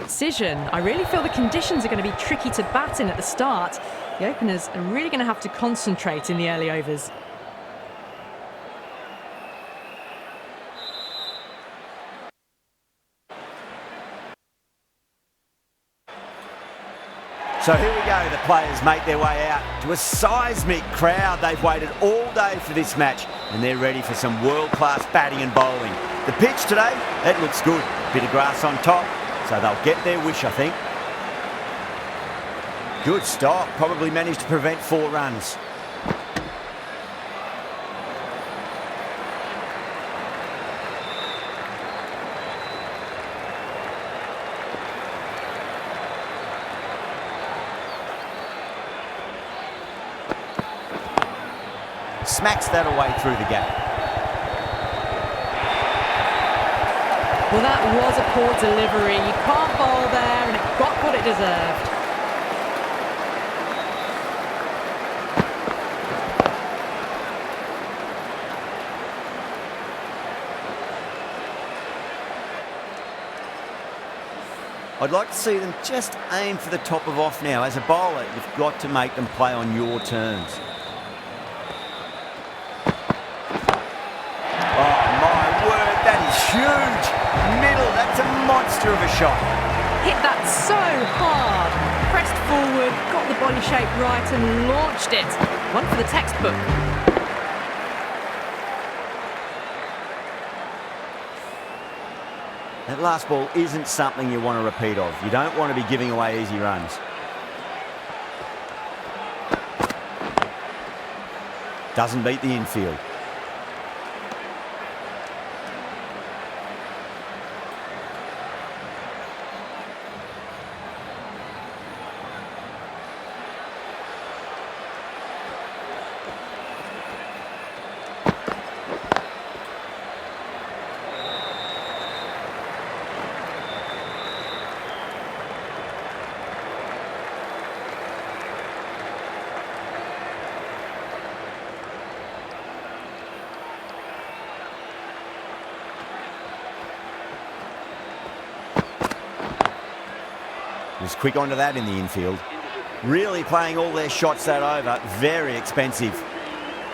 precision. I really feel the conditions are going to be tricky to bat in at the start. The openers are really going to have to concentrate in the early overs. So here we go, the players make their way out to a seismic crowd. They've waited all day for this match and they're ready for some world-class batting and bowling. The pitch today, it looks good. Bit of grass on top, so they'll get their wish, I think. Good stop, probably managed to prevent 4 runs. Smacks that away through the gap. Well, that was a poor delivery. You can't bowl there, and it got what it deserved. I'd like to see them just aim for the top of off now. As a bowler, you've got to make them play on your terms. Huge middle, that's a monster of a shot. Hit that so hard, pressed forward, got the body shape right and launched it. One for the textbook. That last ball isn't something you want to repeat of. You don't want to be giving away easy runs. Doesn't beat the infield. Was quick onto that in the infield. Really playing all their shots that over. Very expensive.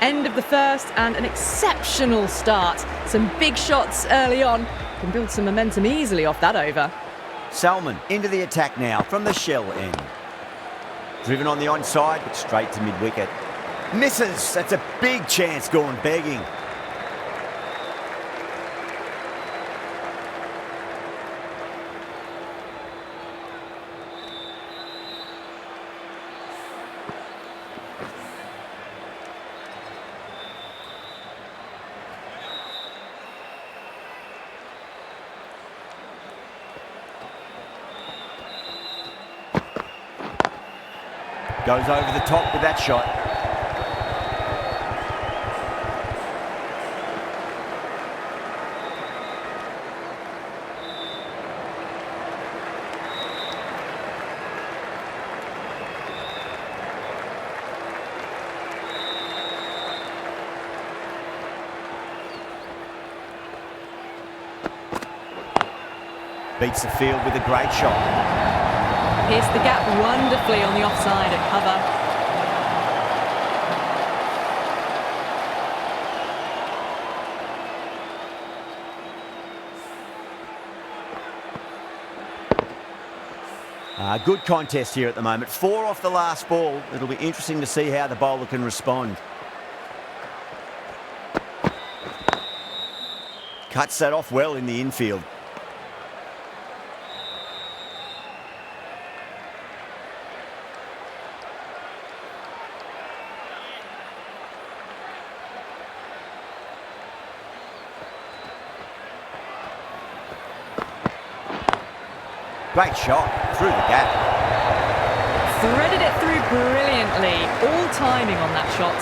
End of the first and an exceptional start. Some big shots early on. Can build some momentum easily off that over. Salman into the attack now from the shell end. Driven on the onside, but straight to mid-wicket. Misses. That's a big chance gone begging. Goes over the top with that shot. Beats the field with a great shot. Pierced the gap wonderfully on the offside at cover. Good contest here at the moment. 4 off the last ball. It'll be interesting to see how the bowler can respond. Cuts that off well in the infield. Great shot through the gap. Threaded it through brilliantly. All timing on that shot.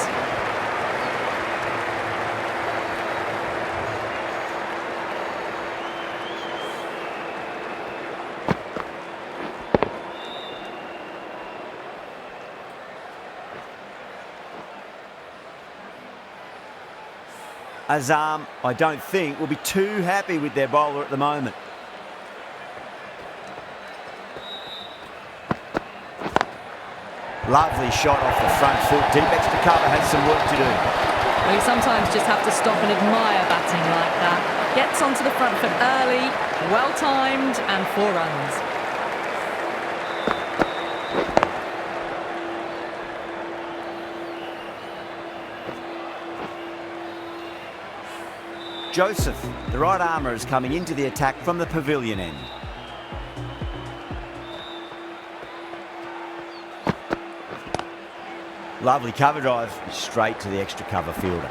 Azam, I don't think, will be too happy with their bowler at the moment. Lovely shot off the front foot. Deep extra cover has some work to do. Well, you sometimes just have to stop and admire batting like that. Gets onto the front foot early, well timed, and 4 runs. Joseph, the right armour, is coming into the attack from the pavilion end. Lovely cover drive, straight to the extra cover fielder.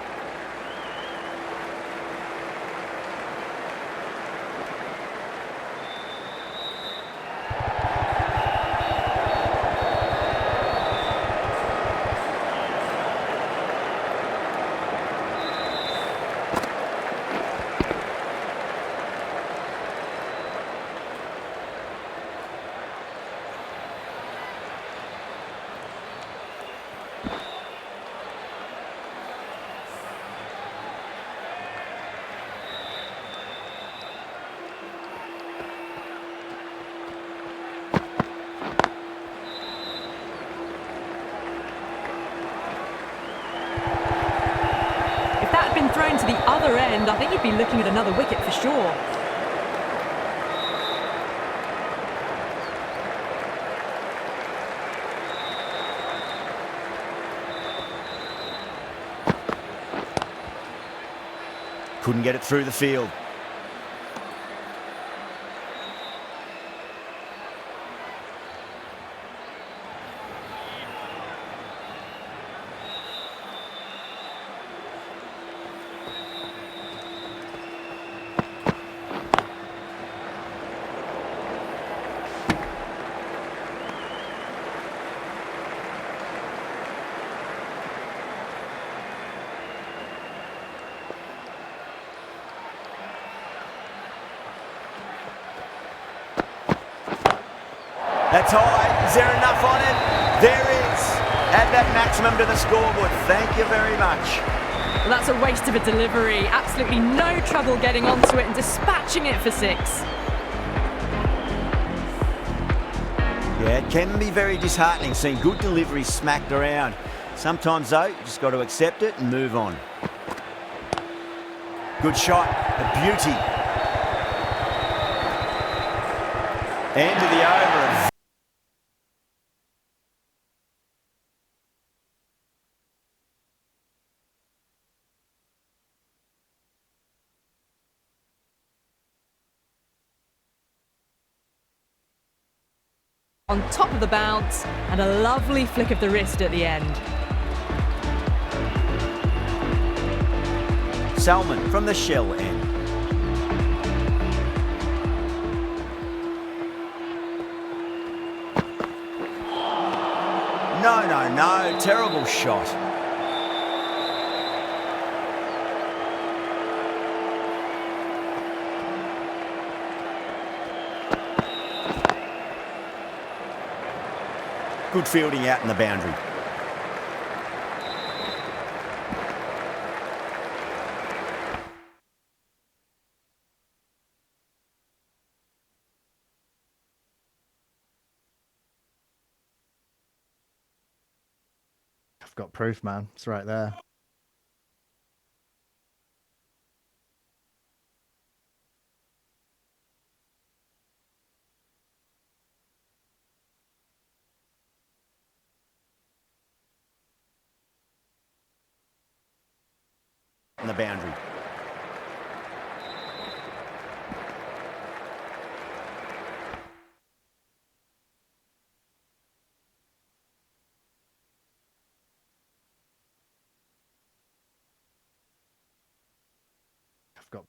Thrown to the other end, I think you'd be looking at another wicket for sure. Couldn't get it through the field. That's high. Is there enough on it? There is. Add that maximum to the scoreboard. Thank you very much. Well, that's a waste of a delivery. Absolutely no trouble getting onto it and dispatching it for 6. Yeah, it can be very disheartening seeing good deliveries smacked around. Sometimes, though, you just got to accept it and move on. Good shot. A beauty. End of the over. On top of the bounce, and a lovely flick of the wrist at the end. Salmon from the shell end. No, terrible shot. Good fielding out in the boundary. I've got proof, man. It's right there. In the boundary. I've got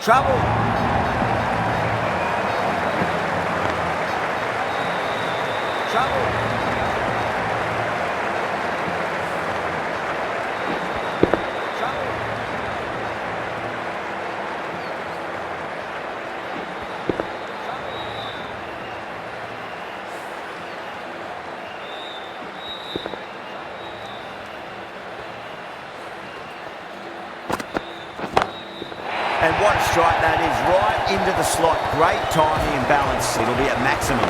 Trouble. Trouble. And what a strike that is, right into the slot. Great timing and balance. It'll be at maximum.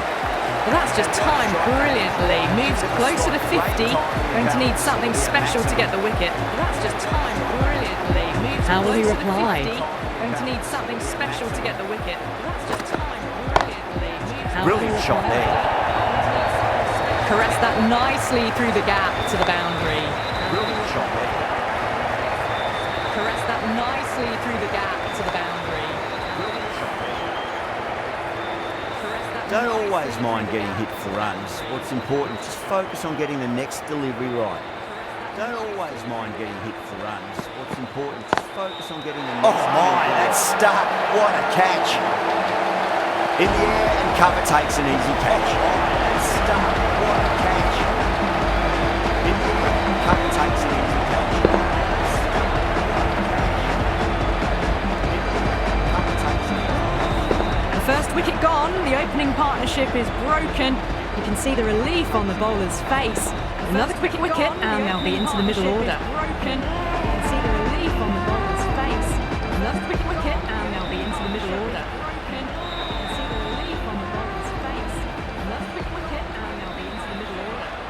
Well, that's just timed brilliantly. Moves closer to 50. Going to need something special to get the wicket. Well, that's just timed brilliantly. Moves How will he reply? Going to need something special to get the wicket. Well, that's just timed brilliantly. Brilliant shot there. Caress that nicely through the gap to the boundary. Brilliant shot there. Caress that nicely through the gap to the boundary. Don't always mind getting hit for runs. What's important is just focus on getting the next delivery right. Don't always mind getting hit for runs. What's important is just focus on getting the next delivery right. That's stuck. What a catch. In the air and cover takes an easy catch. That's stuck. What a catch. In the air and cover takes an easy catch. First wicket gone, the opening partnership is broken. You can see the relief on the bowler's face. Another quick wicket and they'll be into the middle order. Broken. You can see the relief on the bowler's face. Another quick wicket and they'll be into the middle order. Broken. You can see the relief on the bowler's face. Another quick wicket and they'll be into the middle order.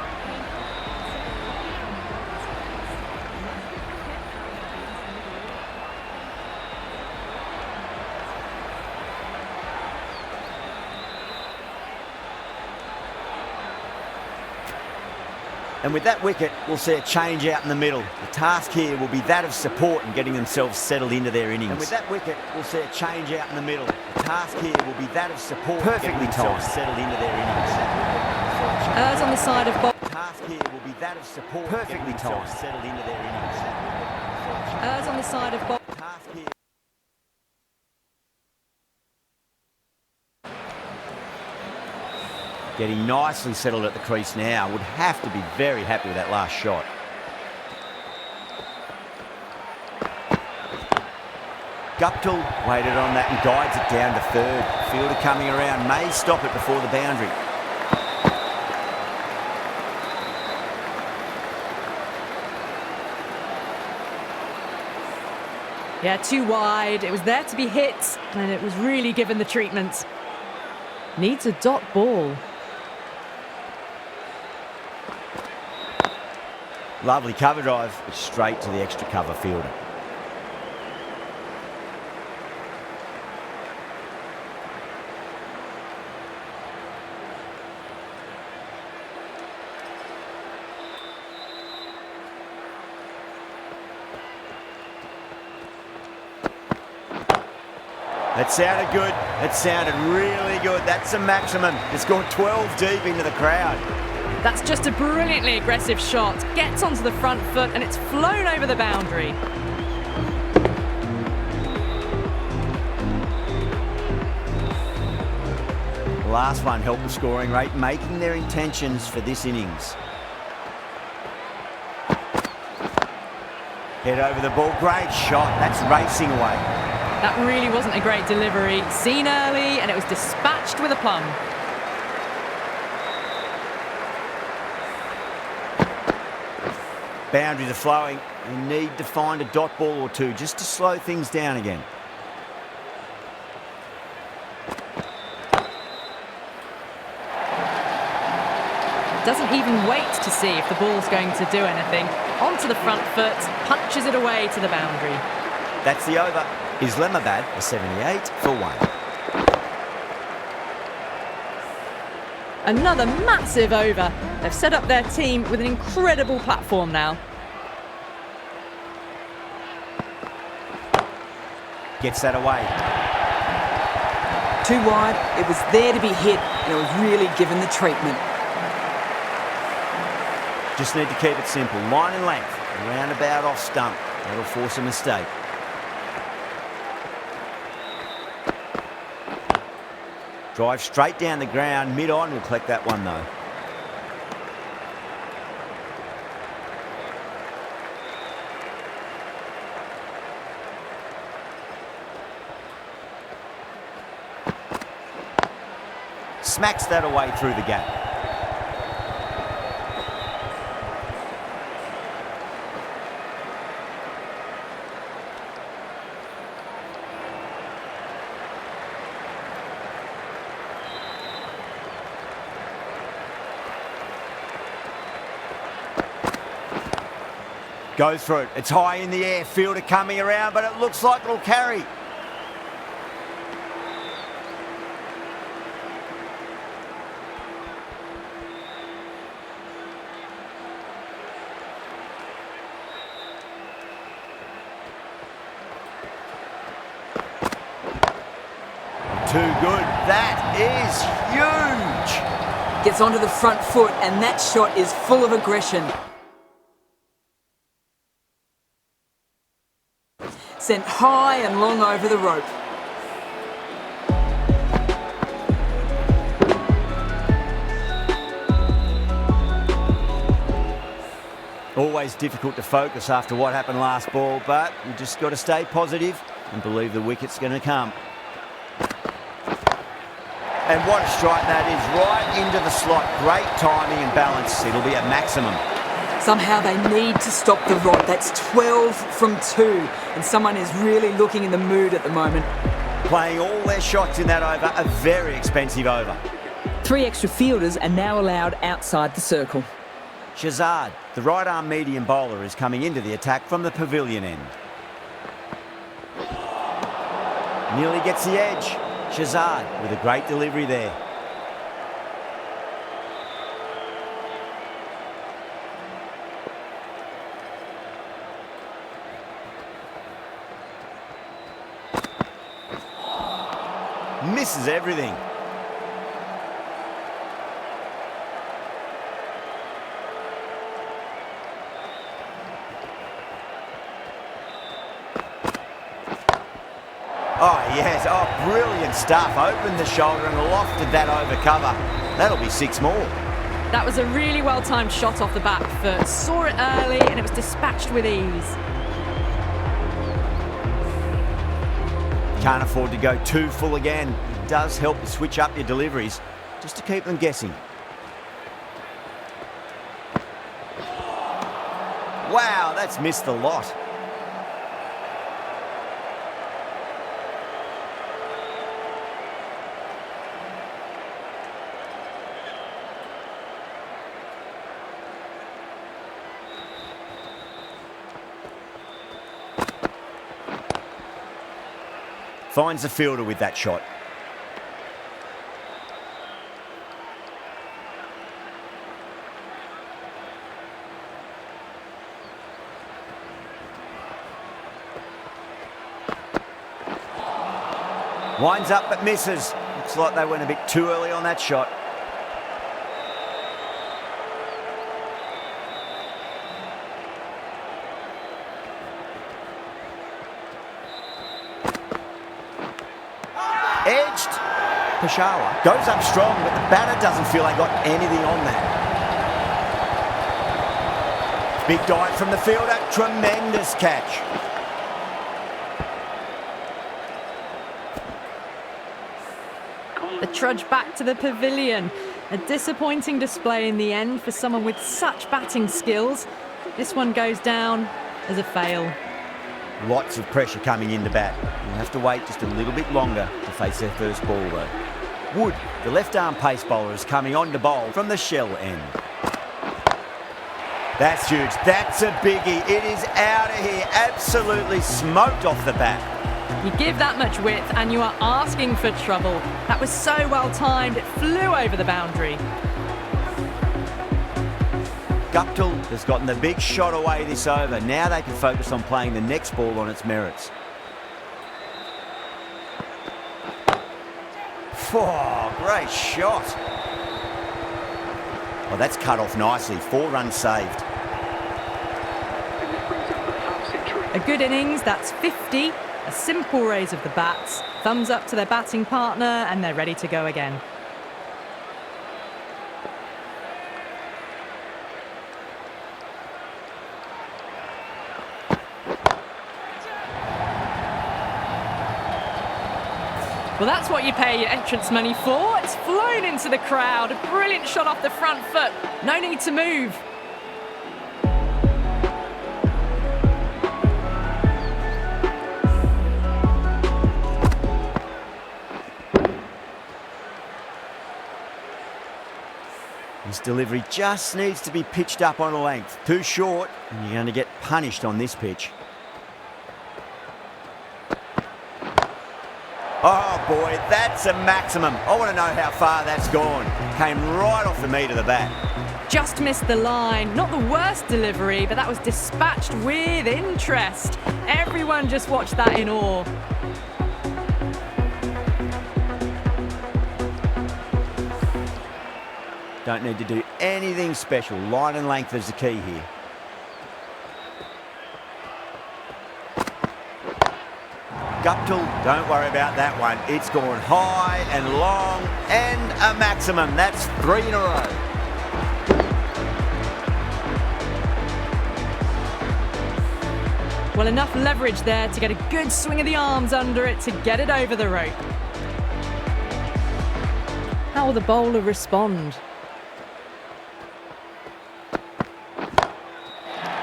And with that wicket, we'll see a change out in the middle. The task here will be that of support and getting themselves settled into their innings. And with that wicket, we'll see a change out in the middle. The task here will be that of support and getting themselves settled into their innings. As on the side of The task here will be that of support and getting themselves settled into their innings. As on the side of The task here. Getting nicely settled at the crease now. Would have to be very happy with that last shot. Guptill waited on that and guides it down to third. Fielder coming around, may stop it before the boundary. Yeah, too wide. It was there to be hit and it was really given the treatment. Needs a dot ball. Lovely cover drive, but straight to the extra cover fielder. That sounded good. That sounded really good. That's a maximum. It's gone 12 deep into the crowd. That's just a brilliantly aggressive shot. Gets onto the front foot and it's flown over the boundary. The last one helped the scoring rate, making their intentions for this innings. Head over the ball. Great shot. That's racing away. That really wasn't a great delivery. Seen early and it was dispatched with a plum. Boundaries are flowing. They need to find a dot ball or two just to slow things down again. Doesn't even wait to see if the ball's going to do anything. Onto the front foot, punches it away to the boundary. That's the over. Islamabad are 78 for 1. Another massive over. They've set up their team with an incredible platform now. Gets that away. Too wide, it was there to be hit, and it was really given the treatment. Just need to keep it simple. Line and length. Roundabout off stump. That'll force a mistake. Drive straight down the ground, mid-on, will collect that one though. Smacks that away through the gap. Goes for it. It's high in the air. Fielder coming around, but it looks like it'll carry. Too good. That is huge. Gets onto the front foot, and that shot is full of aggression. Sent high and long over the rope. Always difficult to focus after what happened last ball, but you just got to stay positive and believe the wicket's going to come. And what a strike that is, right into the slot. Great timing and balance. It'll be at maximum. Somehow they need to stop the rot. That's 12 from 2, and someone is really looking in the mood at the moment. Playing all their shots in that over, a very expensive over. 3 extra fielders are now allowed outside the circle. Shazad, the right-arm medium bowler, is coming into the attack from the pavilion end. Nearly gets the edge. Shazad with a great delivery there. Misses everything. Oh, yes. Oh, brilliant stuff. Opened the shoulder and lofted that over cover. That'll be 6 more. That was a really well-timed shot off the back foot. Saw it early and it was dispatched with ease. Can't afford to go too full again. It does help to switch up your deliveries, just to keep them guessing. Wow, that's missed the lot. Finds the fielder with that shot. Winds up but misses. Looks like they went a bit too early on that shot. Edged. Peshawar goes up strong, but the batter doesn't feel they got anything on that. Big dive from the fielder. Tremendous catch. The trudge back to the pavilion. A disappointing display in the end for someone with such batting skills. This one goes down as a fail. Lots of pressure coming in to bat. You'll have to wait just a little bit longer to face their first ball though. Wood, the left-arm pace bowler, is coming on to bowl from the shell end. That's huge. That's a biggie. It is out of here. Absolutely smoked off the bat. You give that much width and you are asking for trouble. That was so well timed, it flew over the boundary. Guptill has gotten the big shot away this over. Now they can focus on playing the next ball on its merits. Oh, great shot. Oh, that's cut off nicely. 4 runs saved. A good innings, that's 50. A simple raise of the bats. thumbs up to their batting partner, and they're ready to go again. Well, that's what you pay your entrance money for. It's flown into the crowd. A brilliant shot off the front foot. No need to move. This delivery just needs to be pitched up on a length. Too short, and you're going to get punished on this pitch. Oh boy, that's a maximum. I want to know how far that's gone. Came right off the meat of the bat. Just missed the line. Not the worst delivery, but that was dispatched with interest. Everyone just watched that in awe. Don't need to do anything special. Line and length is the key here. Guptill, don't worry about that one. It's gone high and long and a maximum. That's 3 in a row. Well, enough leverage there to get a good swing of the arms under it to get it over the rope. How will the bowler respond?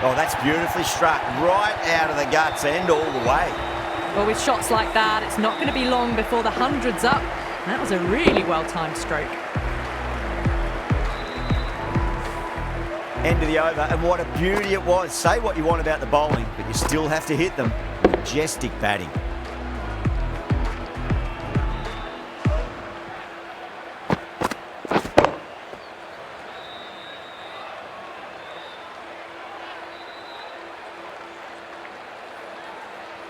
Oh, that's beautifully struck. Right out of the guts end all the way. Well, with shots like that, it's not going to be long before the 100's up. That was a really well-timed stroke. End of the over, and what a beauty it was. Say what you want about the bowling, but you still have to hit them. Majestic batting.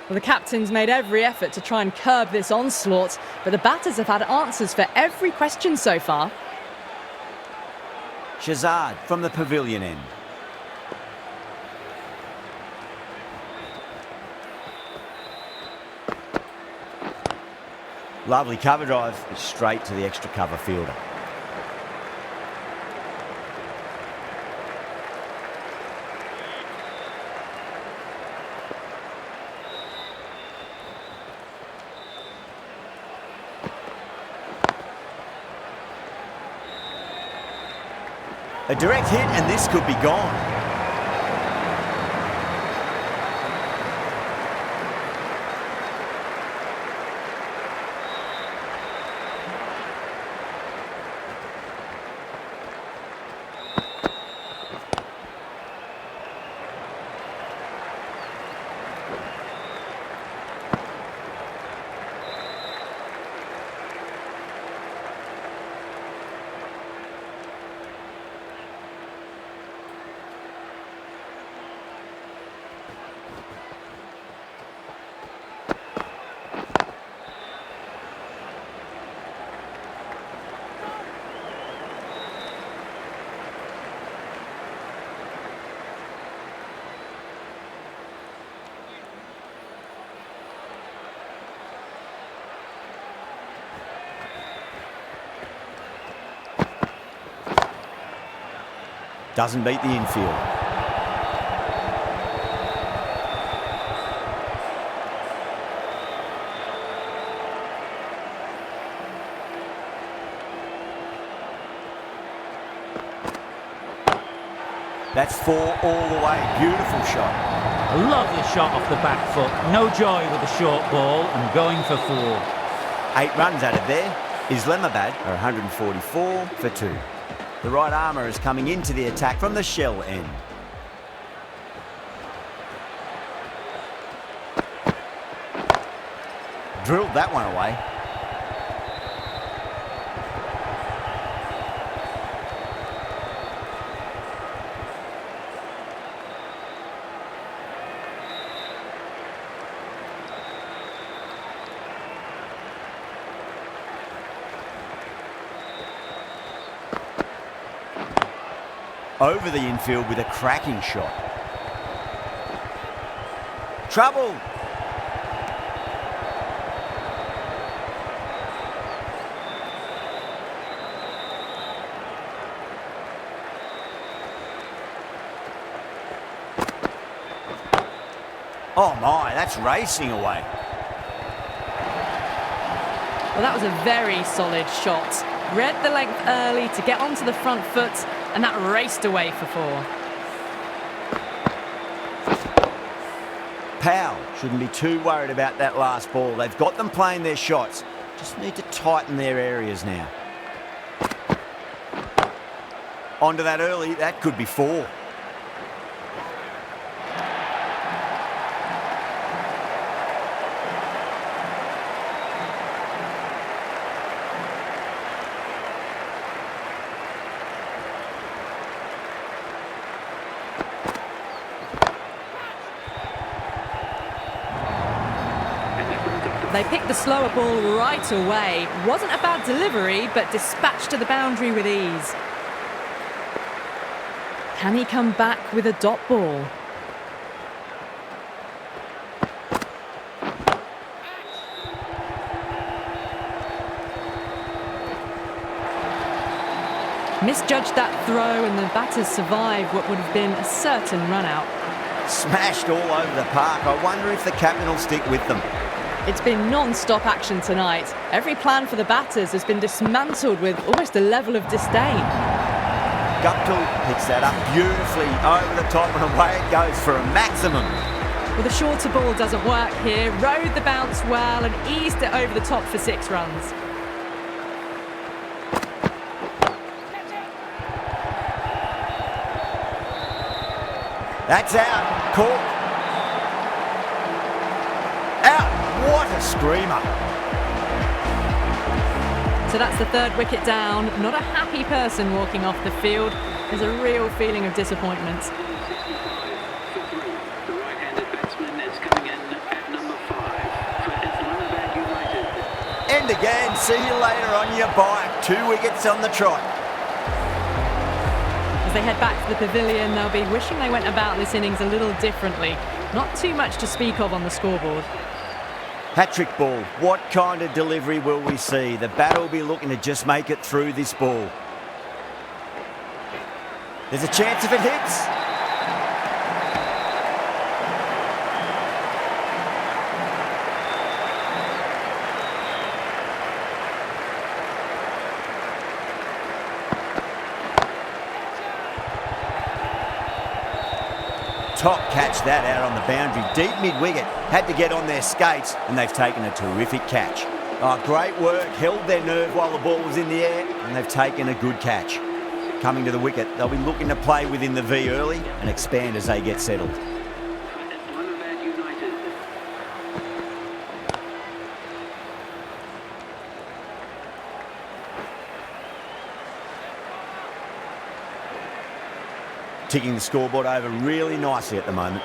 Well, the captain's made every effort to try and curb this onslaught, but the batters have had answers for every question so far. Shazad from the pavilion end. Lovely cover drive, straight to the extra cover fielder. A direct hit, and this could be gone. Doesn't beat the infield. That's 4 all the way. Beautiful shot. A lovely shot off the back foot. No joy with the short ball and going for 4. 8 runs added there. Islamabad are 144 for 2. The right armour is coming into the attack from the shell end. Drilled that one away. Over the infield with a cracking shot. Trouble. Oh my, that's racing away. Well, that was a very solid shot. Read the length early to get onto the front foot, and that raced away for 4. Powell shouldn't be too worried about that last ball. They've got them playing their shots. Just need to tighten their areas now. Onto that early, that could be 4. They picked the slower ball right away. Wasn't a bad delivery, but dispatched to the boundary with ease. Can he come back with a dot ball? Misjudged that throw, and the batters survived what would have been a certain run-out. Smashed all over the park. I wonder if the captain will stick with them. It's been non-stop action tonight. Every plan for the batters has been dismantled with almost a level of disdain. Guptill picks that up beautifully over the top, and away it goes for a maximum. Well, the shorter ball doesn't work here. Rode the bounce well and eased it over the top for 6 runs. That's out. Caught. Out. What a screamer. So that's the 3rd wicket down. Not a happy person walking off the field. There's a real feeling of disappointment. The right-handed batsman is coming in at number 5 for Islamabad United. End again. See you later on your bike. 2 wickets on the trot. As they head back to the pavilion, they'll be wishing they went about this innings a little differently. Not too much to speak of on the scoreboard. Hat-trick ball. What kind of delivery will we see? The batter will be looking to just make it through this ball. There's a chance if it hits. Top catch that out on the boundary. Deep mid-wicket. Had to get on their skates, and they've taken a terrific catch. Oh, great work. Held their nerve while the ball was in the air, and they've taken a good catch. Coming to the wicket, they'll be looking to play within the V early and expand as they get settled. Islamabad United. Ticking the scoreboard over really nicely at the moment.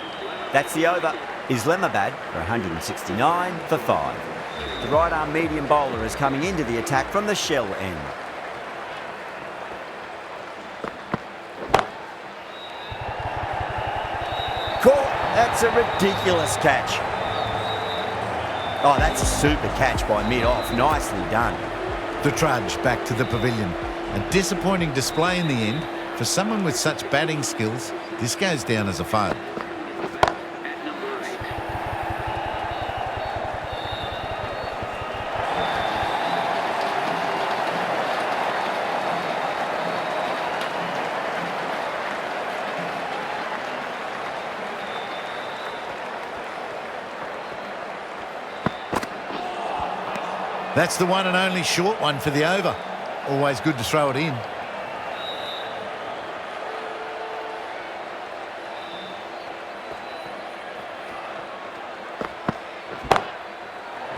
That's the over. Islamabad for 169 for 5. The right arm medium bowler is coming into the attack from the shell end. Caught. That's a ridiculous catch. Oh, that's a super catch by mid-off. Nicely done. The trudge back to the pavilion. A disappointing display in the end. For someone with such batting skills, this goes down as a fail. At number 8. That's the one and only short one for the over. Always good to throw it in.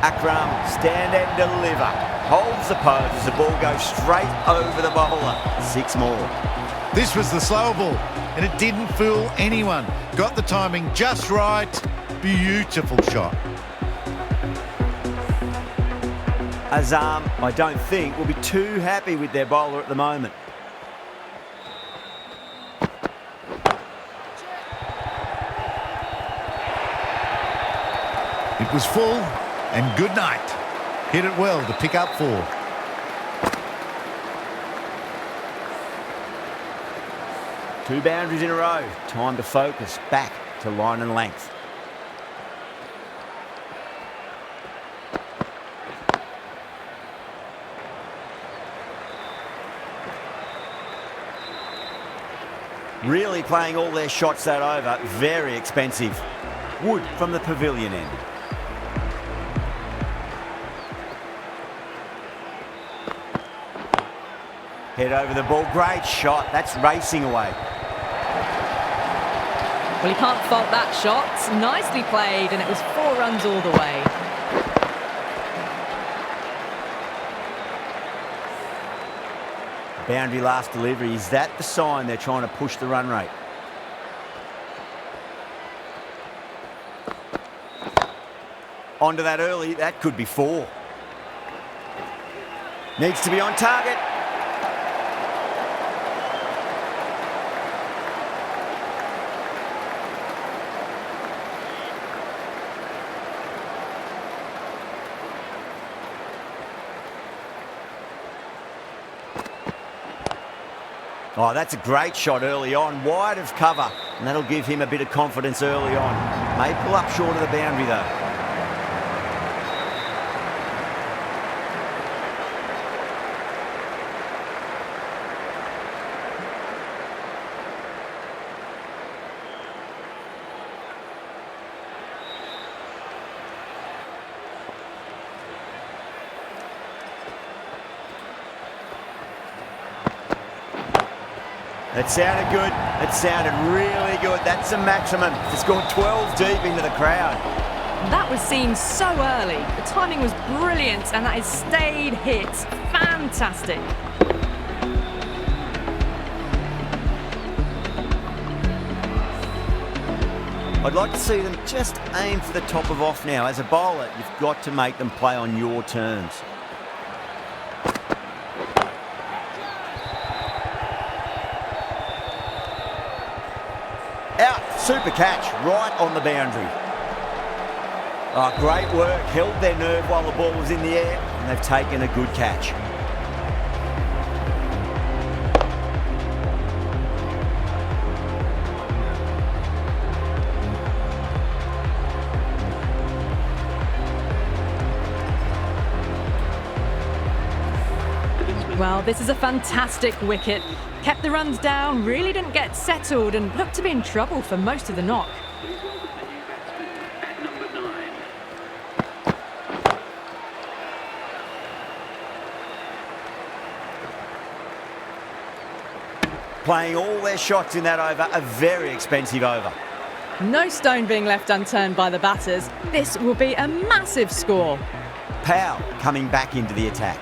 Akram, stand and deliver. Holds the pose as the ball goes straight over the bowler. 6 more. This was the slower ball, and it didn't fool anyone. Got the timing just right. Beautiful shot. Azam, I don't think, will be too happy with their bowler at the moment. It was full, and good night. Hit it well to pick up 4. Two boundaries in a row. Time to focus back to line and length. Really playing all their shots that over. Very expensive. Wood from the pavilion end. Head over the ball. Great shot. That's racing away. Well, he can't fault that shot. Nicely played, and it was 4 runs all the way. Boundary last delivery. Is that the sign they're trying to push the run rate? Onto that early. That could be 4. Needs to be on target. Oh, that's a great shot early on, wide of cover, and that'll give him a bit of confidence early on. May pull up short of the boundary though. It sounded good. It sounded really good. That's a maximum. It's gone 12 deep into the crowd. That was seen so early. The timing was brilliant, and that is stayed hits. Fantastic. I'd like to see them just aim for the top of off now. As a bowler, you've got to make them play on your terms. Out, super catch, right on the boundary. Oh, great work, held their nerve while the ball was in the air, and they've taken a good catch. Well, this is a fantastic wicket. Kept the runs down, really didn't get settled, and looked to be in trouble for most of the knock. At number 9. Playing all their shots in that over, a very expensive over. No stone being left unturned by the batters. This will be a massive score. Powell coming back into the attack.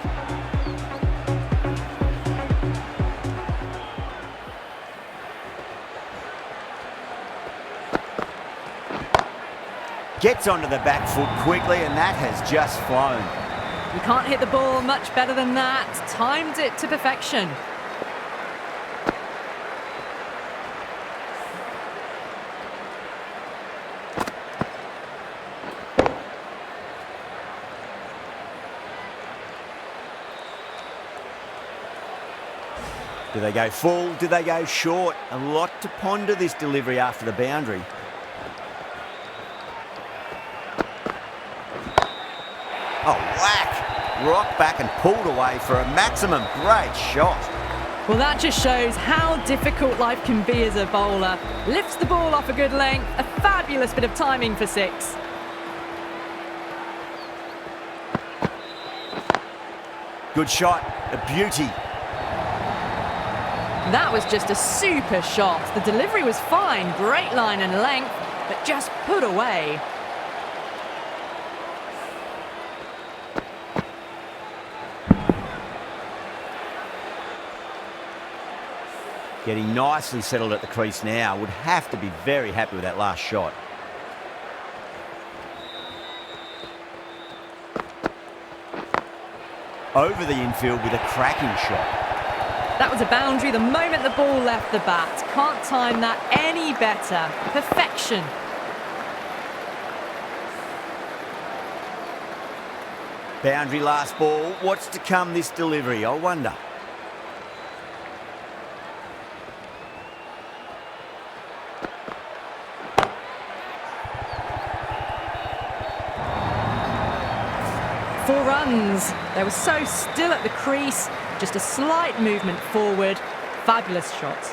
Gets onto the back foot quickly, and that has just flown. You can't hit the ball much better than that. Timed it to perfection. Do they go full? Do they go short? A lot to ponder this delivery after the boundary. Oh, whack! Rocked back and pulled away for a maximum. Great shot. Well, that just shows how difficult life can be as a bowler. Lifts the ball off a good length. A fabulous bit of timing for 6. Good shot. A beauty. That was just a super shot. The delivery was fine. Great line and length, but just put away. Getting nicely settled at the crease now. Would have to be very happy with that last shot. Over the infield with a cracking shot. That was a boundary the moment the ball left the bat. Can't time that any better. Perfection. Boundary last ball. What's to come this delivery, I wonder. Four runs. They were so still at the crease. Just a slight movement forward. Fabulous shot.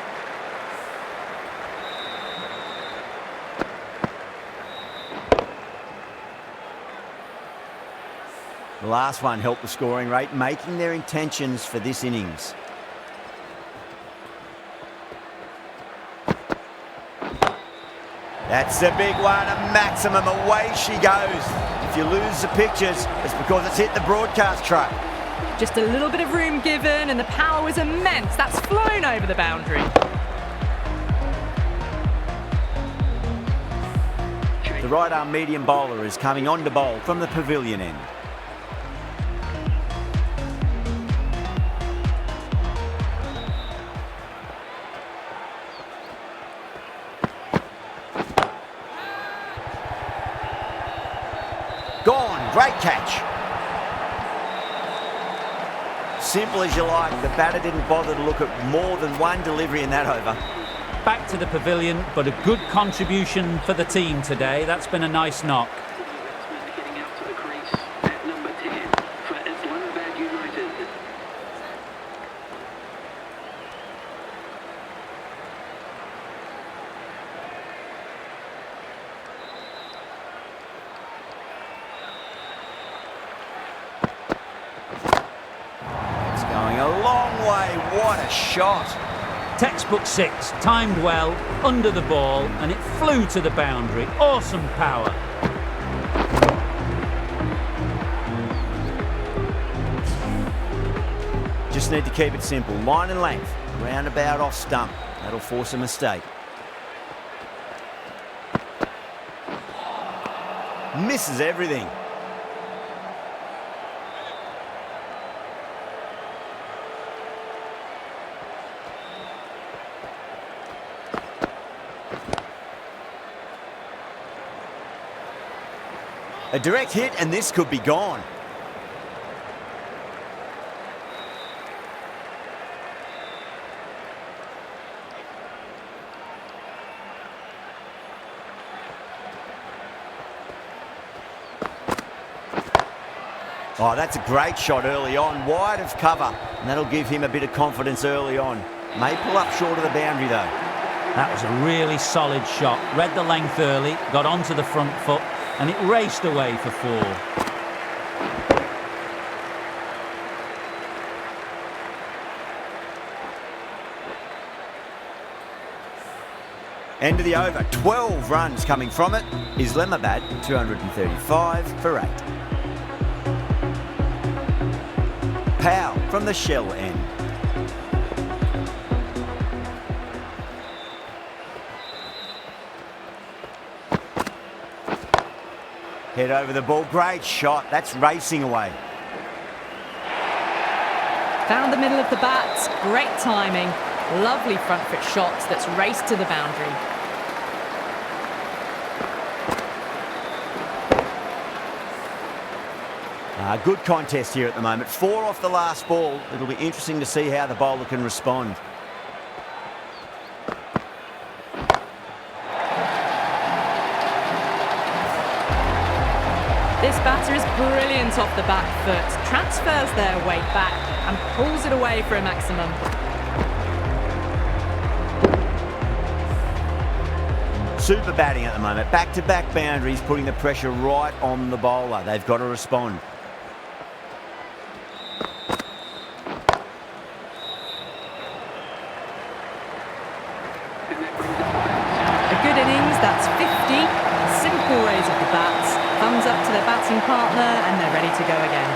The last one helped the scoring rate, making their intentions for this innings. That's a big one, a maximum. Away she goes. If you lose the pictures, it's because it's hit the broadcast truck. Just a little bit of room given and the power was immense. That's flown over the boundary. The right-arm medium bowler is coming on to bowl from the pavilion end. Gone, great catch. Simple as you like, the batter didn't bother to look at more than one delivery in that over. Back to the pavilion, but a good contribution for the team today. That's been a nice knock. Batsman heading out to the crease at number 10 for Islamabad United. It's going a long way. What a shot. Textbook 6, timed well, under the ball, and it flew to the boundary. Awesome power. Just need to keep it simple. Line and length, roundabout off stump. That'll force a mistake. Misses everything. A direct hit and this could be gone. Oh, that's a great shot early on, wide of cover, and that'll give him a bit of confidence early on. May pull up short of the boundary though. That was a really solid shot. Read the length early, got onto the front foot, and it raced away for 4. End of the over, 12 runs coming from it. Islamabad 235 for 8. Powell from the shell end. Head over the ball, great shot, that's racing away. Found the middle of the bats, great timing. Lovely front foot shots that's raced to the boundary. Good contest here at the moment. 4 off the last ball. It'll be interesting to see how the bowler can respond. This batter is brilliant off the back foot, transfers their weight back and pulls it away for a maximum. Super batting at the moment. Back-to-back boundaries, putting the pressure right on the bowler. They've got to respond. A good innings, that's 50. Simple raise of the bats. Thumbs up to their batting partner and they're ready to go again.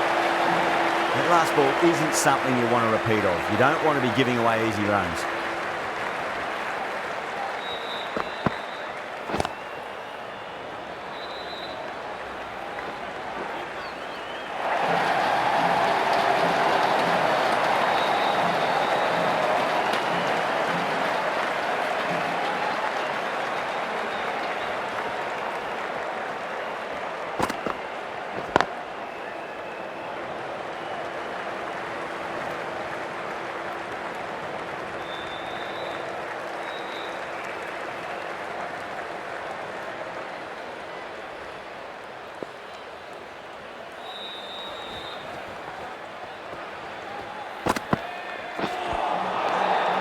That last ball isn't something you want to repeat of. You don't want to be giving away easy runs.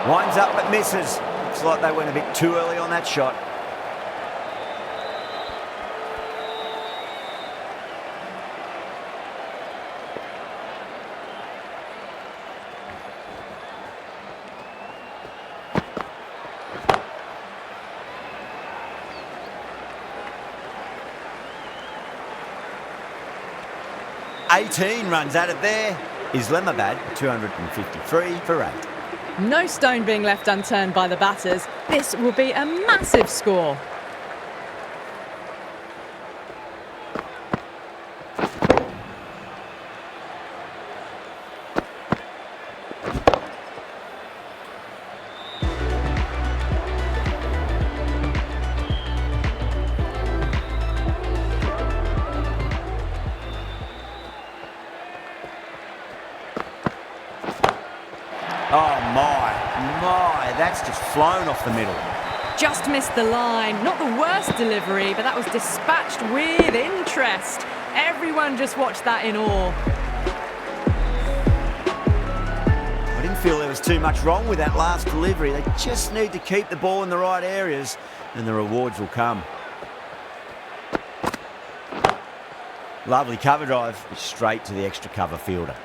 Winds up but misses. Looks like they went a bit too early on that shot. 18 runs added there. Islamabad 253 for 8. No stone being left unturned by the batters. This will be a massive score. Oh my, that's just flown off the middle. Just missed the line. Not the worst delivery, but that was dispatched with interest. Everyone just watched that in awe. I didn't feel there was too much wrong with that last delivery. They just need to keep the ball in the right areas and the rewards will come. Lovely cover drive, straight to the extra cover fielder.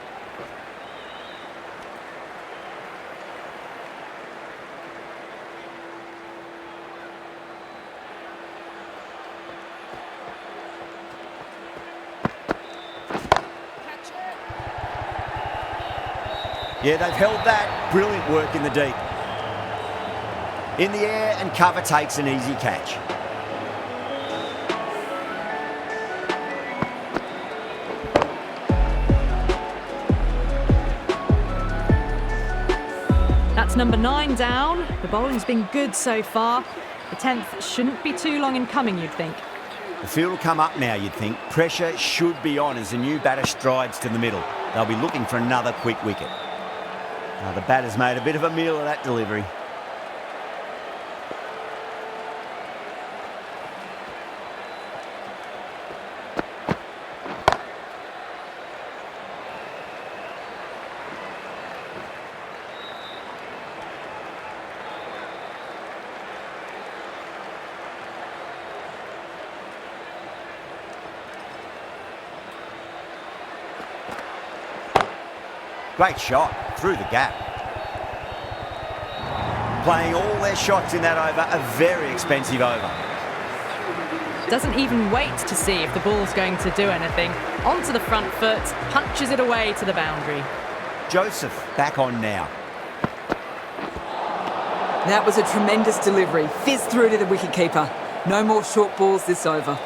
Yeah, they've held that. Brilliant work in the deep. In the air and cover takes an easy catch. That's number 9 down. The bowling's been good so far. The 10th shouldn't be too long in coming, you'd think. The field will come up now, you'd think. Pressure should be on as the new batter strides to the middle. They'll be looking for another quick wicket. The batter's made a bit of a meal of that delivery. Great shot through the gap. Playing all their shots in that over, a very expensive over. Doesn't even wait to see if the ball's going to do anything. Onto the front foot, punches it away to the boundary. Joseph back on now. That was a tremendous delivery. Fizzed through to the wicketkeeper. No more short balls this over.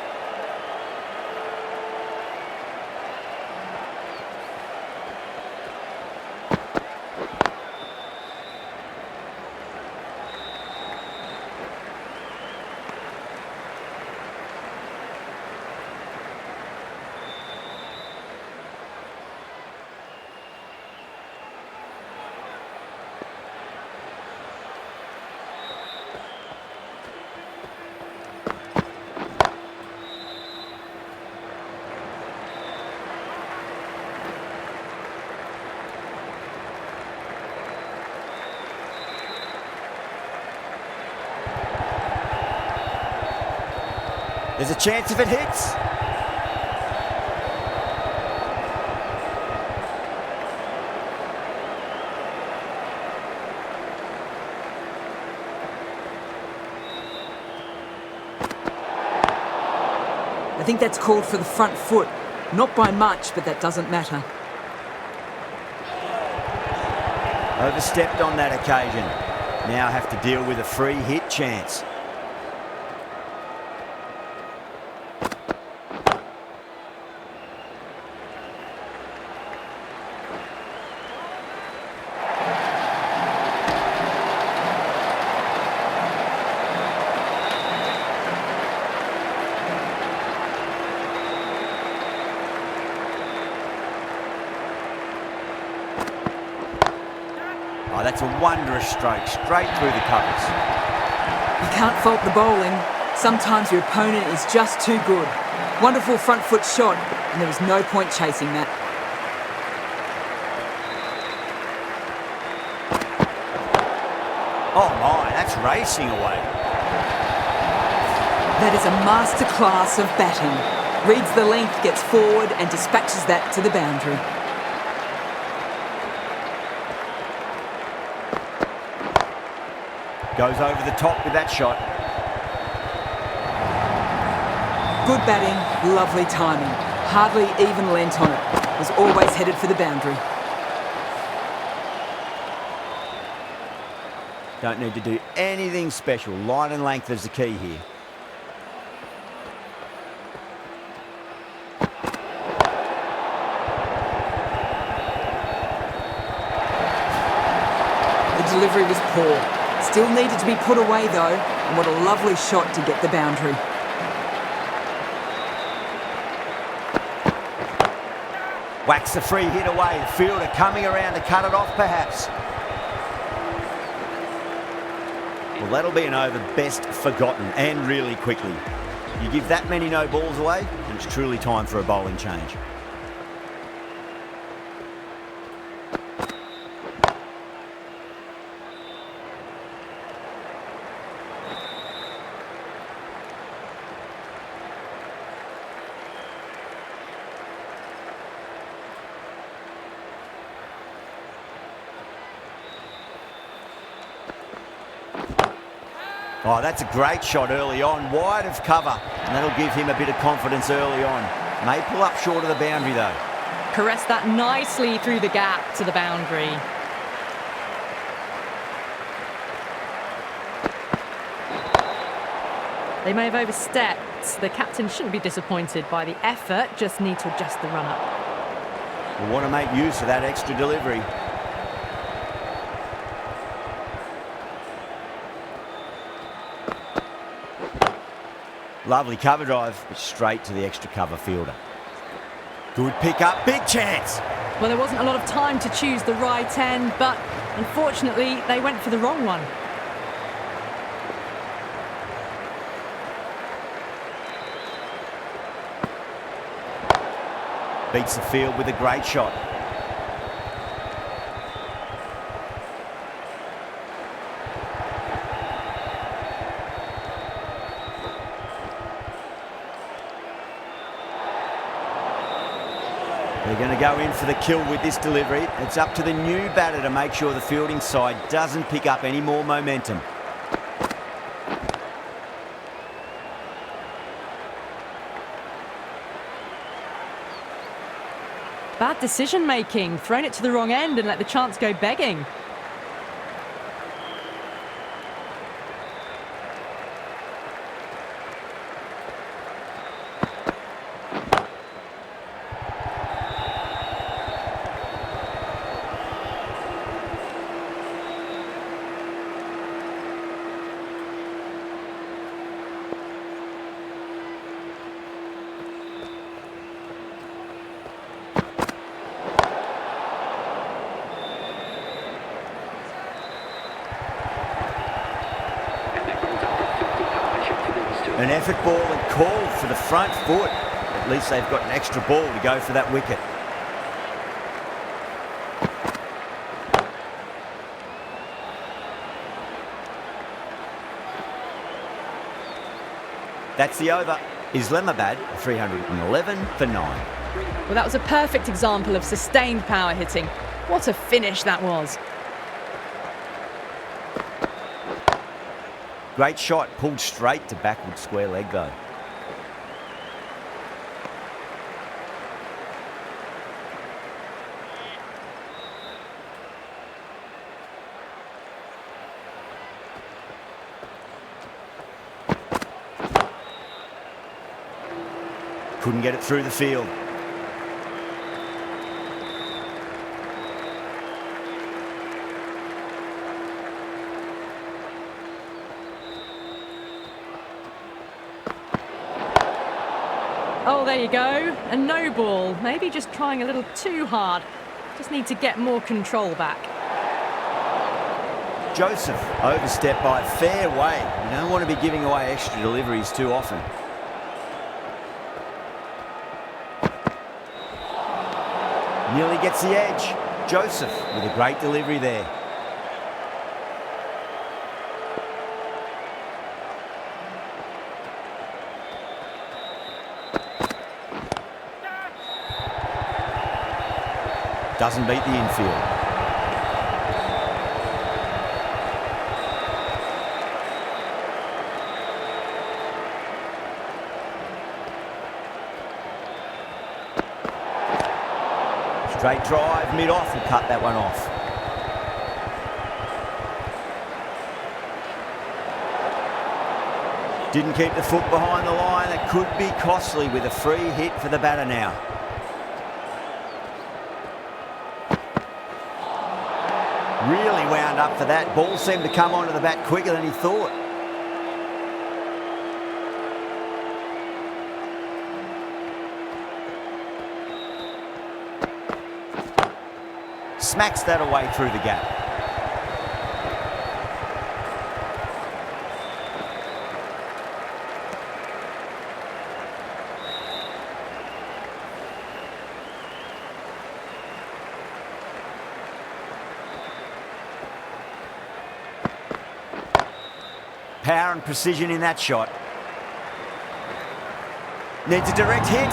There's a chance if it hits. I think that's called for the front foot. Not by much, but that doesn't matter. Overstepped on that occasion. Now have to deal with a free hit chance. Oh, that's a wondrous stroke, straight through the covers. You can't fault the bowling. Sometimes your opponent is just too good. Wonderful front foot shot, and there was no point chasing that. Oh my, that's racing away. That is a masterclass of batting. Reads the length, gets forward, and dispatches that to the boundary. Goes over the top with that shot. Good batting, lovely timing. Hardly even leant on it. Was always headed for the boundary. Don't need to do anything special. Line and length is the key here. The delivery was poor. Still needed to be put away though, and what a lovely shot to get the boundary. Whacks the free hit away. The fielder coming around to cut it off perhaps. Well, that'll be an over best forgotten, and really quickly. You give that many no balls away, and it's truly time for a bowling change. Oh, that's a great shot early on, wide of cover, and that'll give him a bit of confidence early on. May pull up short of the boundary though. Caressed that nicely through the gap to the boundary. They may have overstepped. The captain shouldn't be disappointed by the effort, just need to adjust the run-up. We want to make use of that extra delivery. Lovely cover drive, but straight to the extra cover fielder. Good pick up, big chance. Well, there wasn't a lot of time to choose the right end, but unfortunately, they went for the wrong one. Beats the field with a great shot. They're going to go in for the kill with this delivery. It's up to the new batter to make sure the fielding side doesn't pick up any more momentum. Bad decision making, thrown it to the wrong end and let the chance go begging. An effort ball and called for the front foot. At least they've got an extra ball to go for that wicket. That's the over. Islamabad 311 for 9. Well, that was a perfect example of sustained power hitting. What a finish that was. Great shot, pulled straight to backward square leg though. Couldn't get it through the field. Oh, there you go. A no ball. Maybe just trying a little too hard. Just need to get more control back. Joseph overstepped by a fair way. You don't want to be giving away extra deliveries too often. Nearly gets the edge. Joseph with a great delivery there. Doesn't beat the infield. Straight drive, mid-off, will cut that one off. Didn't keep the foot behind the line. That could be costly with a free hit for the batter now. Really wound up for that. Ball seemed to come onto the bat quicker than he thought. Smacks that away through the gap. Power and precision in that shot. Needs a direct hit.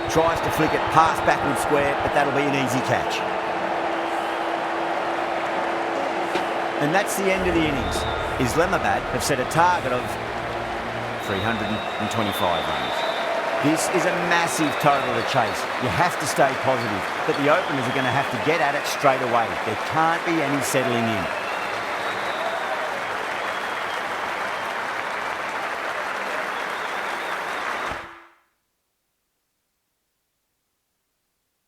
Tries to flick it past backward square, but that'll be an easy catch. And that's the end of the innings. Islamabad have set a target of 325 runs. This is a massive total to chase. You have to stay positive, but the openers are going to have to get at it straight away. There can't be any settling in.